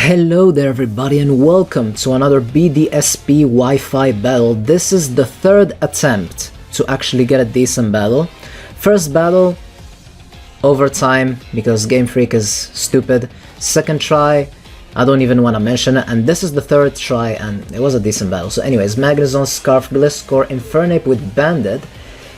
Hello there everybody and welcome to another BDSP Wi-Fi battle. This is the third attempt to actually get a decent battle. First battle, overtime because Game Freak is stupid. Second try, I don't even want to mention it. And this is the third try and it was a decent battle. So anyways, Magnezone, Scarf, Gliscor, Infernape with Bandit,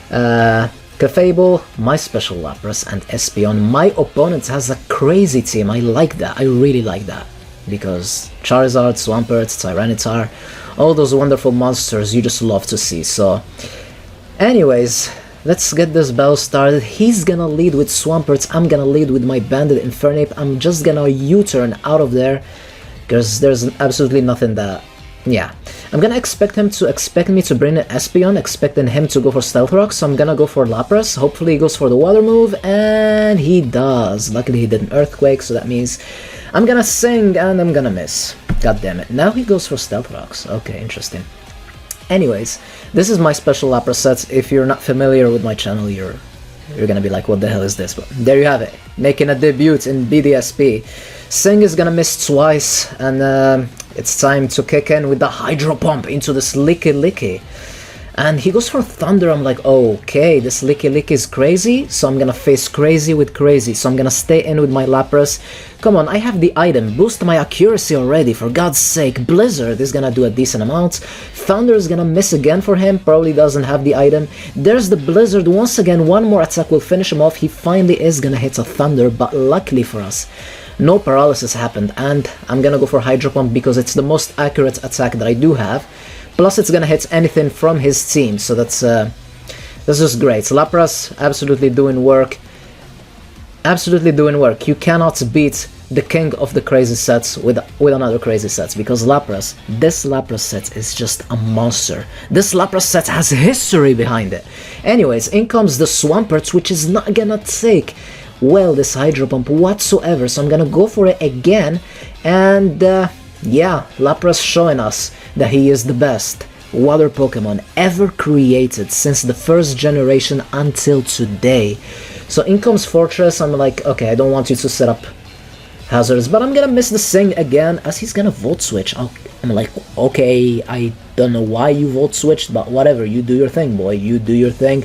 Clefable, my special Lapras, and Espeon. My opponent has a crazy team. I like that. I really like that. Because Charizard, Swampert, Tyranitar, all those wonderful monsters you just love to see. So, anyways, let's get this battle started. He's gonna lead with Swampert, I'm gonna lead with my Bandit Infernape. I'm just gonna U-turn out of there, because there's absolutely nothing that... yeah. I'm gonna expect him to expect me to bring an Espeon, expecting him to go for Stealth Rock, so I'm gonna go for Lapras. Hopefully he goes for the Water move, and he does. Luckily he did an Earthquake, so that means I'm gonna sing and I'm gonna miss. God damn it. Now he goes for Stealth Rocks. Okay, interesting. Anyways, this is my special Lapras set. If you're not familiar with my channel, you're gonna be like, what the hell is this? But there you have it, making a debut in BDSP. Sing is gonna miss twice, and it's time to kick in with the Hydro Pump into this Licky Licky. And he goes for Thunder. I'm like, okay, this Licky Licky is crazy, so I'm gonna face crazy with crazy. So I'm gonna stay in with my Lapras. Come on, I have the item. Boost my accuracy already, for God's sake. Blizzard is gonna do a decent amount. Thunder is gonna miss again for him, probably doesn't have the item. There's the Blizzard once again, one more attack will finish him off. He finally is gonna hit a Thunder, but luckily for us, no paralysis happened, and I'm gonna go for Hydro Pump because it's the most accurate attack that I do have. Plus it's gonna hit anything from his team, so that's just great. Lapras absolutely doing work. Absolutely doing work. You cannot beat the king of the crazy sets with another crazy sets, because Lapras, this Lapras set is just a monster. This Lapras set has history behind it. Anyways, in comes the Swampert, which is not gonna take well this Hydro Pump whatsoever, so I'm gonna go for it again. And yeah, Lapras showing us that he is the best water Pokemon ever created since the first generation until today. So in comes Fortress. I'm like, okay, I don't want you to set up hazards, but I'm gonna miss the Sing again as he's gonna Volt Switch. I'm like, okay, I don't know why you Volt Switched, but whatever, you do your thing, boy, you do your thing.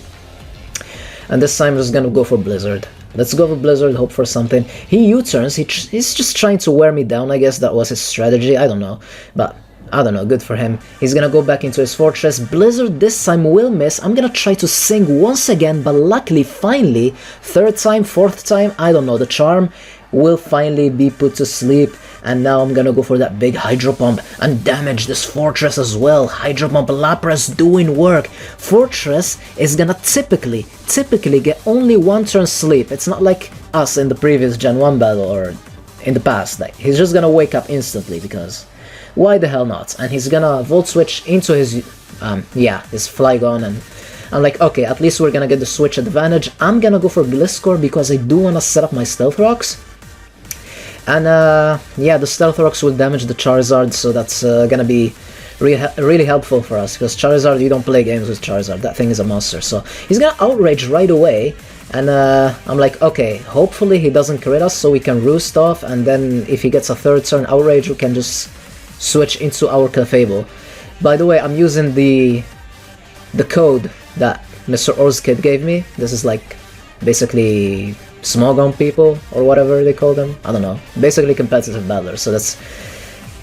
And this time I'm just gonna go for Blizzard. Let's go for Blizzard, hope for something. He U-turns, he's just trying to wear me down. I guess that was his strategy, I don't know. But, I don't know, good for him. He's gonna go back into his Fortress. Blizzard this time will miss. I'm gonna try to Sing once again, but luckily, finally, third time, fourth time, I don't know, the charm will finally be put to sleep. And now I'm gonna go for that big Hydro Pump and damage this Fortress as well. Hydro Pump, Lapras doing work. Fortress is gonna typically get only one turn sleep. It's not like us in the previous Gen 1 battle or in the past. Like, he's just gonna wake up instantly because why the hell not? And he's gonna Volt Switch into his, his Flygon, and I'm like, okay, at least we're gonna get the switch advantage. I'm gonna go for Gliscor because I do wanna set up my Stealth Rocks. And yeah, the Stealth Rocks will damage the Charizard, so that's gonna be really helpful for us, because Charizard, you don't play games with Charizard, that thing is a monster. So he's gonna Outrage right away, and I'm like, okay, hopefully he doesn't crit us so we can Roost off, and then if he gets a third turn Outrage, we can just switch into our Clefable. By the way, I'm using the code that Mr. Orzkid gave me. This is like basically small gun people, or whatever they call them, I don't know, basically competitive battlers, so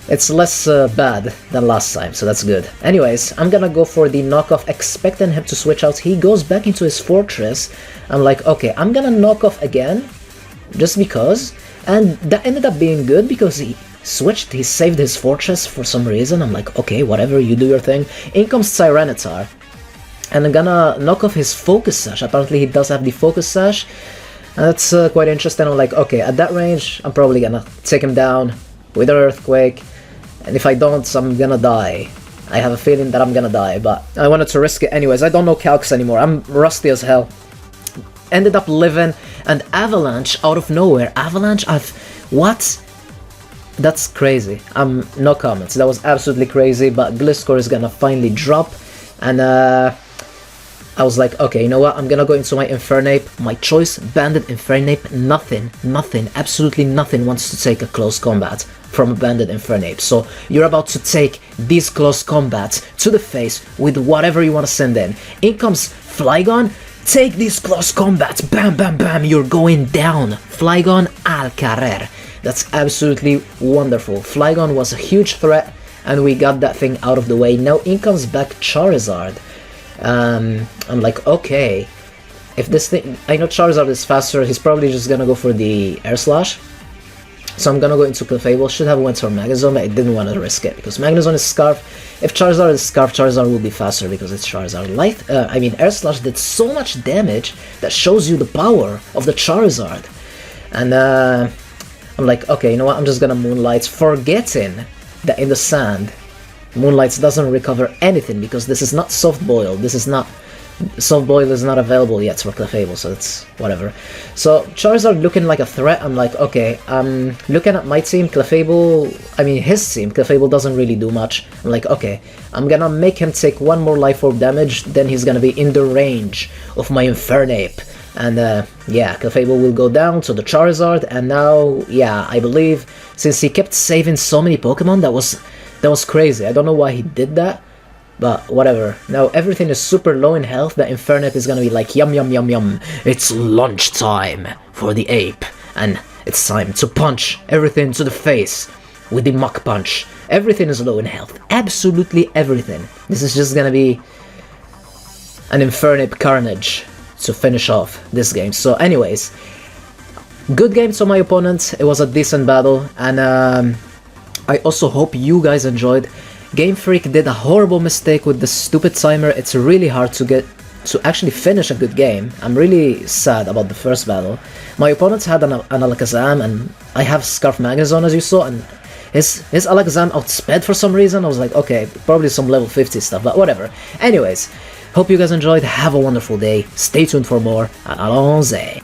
it's less bad than last time, so that's good. Anyways, I'm gonna go for the knockoff, expecting him to switch out. He goes back into his Fortress. I'm like, okay, I'm gonna knock off again, just because, and that ended up being good because he switched, he saved his Fortress for some reason. I'm like, okay, whatever, you do your thing. In comes Tyranitar, and I'm gonna knock off his Focus Sash. Apparently he does have the Focus Sash. And that's quite interesting. I'm like, okay, at that range, I'm probably gonna take him down with an Earthquake, and if I don't, I'm gonna die. I have a feeling that I'm gonna die, but I wanted to risk it anyways. I don't know Calcs anymore, I'm rusty as hell. Ended up living, and Avalanche out of nowhere. Avalanche, what? That's crazy. No comments, that was absolutely crazy, but Gliscor is gonna finally drop, and I was like, okay, you know what, I'm gonna go into my Infernape, my choice banded Infernape. Nothing, absolutely nothing wants to take a close combat from a banded Infernape. So you're about to take these close combats to the face with whatever you want to send in. In comes Flygon, take these close combats, bam bam bam, you're going down. Flygon al carrer. That's absolutely wonderful. Flygon was a huge threat, and we got that thing out of the way. Now in comes back Charizard. I'm like, okay, if this thing, I know Charizard is faster, he's probably just gonna go for the Air Slash. So I'm gonna go into Clefable. Should have went for Magnezone, but I didn't want to risk it because Magnezone is Scarf. If Charizard is Scarf, Charizard will be faster because it's Charizard. Air Slash did so much damage that shows you the power of the Charizard. And I'm like, okay, you know what? I'm just gonna Moonlight, forgetting that in the sand, Moonlights doesn't recover anything because this is not Soft Boil. Soft Boil is not available yet for Clefable, so it's whatever. So Charizard looking like a threat. I'm like, okay, looking at my team, his team, Clefable doesn't really do much. I'm like, okay, I'm gonna make him take one more Life Orb damage, then he's gonna be in the range of my Infernape. And yeah, Clefable will go down to the Charizard, and now, yeah, I believe, since he kept saving so many Pokemon, that was crazy. I don't know why he did that, but whatever. Now everything is super low in health. The Infernape is gonna be like, yum yum yum yum, it's lunch time for the ape, and it's time to punch everything to the face with the Mach Punch. Everything is low in health, absolutely everything. This is just gonna be an Infernape carnage to finish off this game. So anyways, good game to my opponent. It was a decent battle, and I also hope you guys enjoyed. Game Freak did a horrible mistake with the stupid timer. It's really hard to actually finish a good game. I'm really sad about the first battle. My opponent had an Alakazam, and I have Scarf Magnezone, as you saw, and his Alakazam outsped for some reason. I was like, okay, probably some level 50 stuff, but whatever. Anyways, hope you guys enjoyed. Have a wonderful day. Stay tuned for more, and allons-y.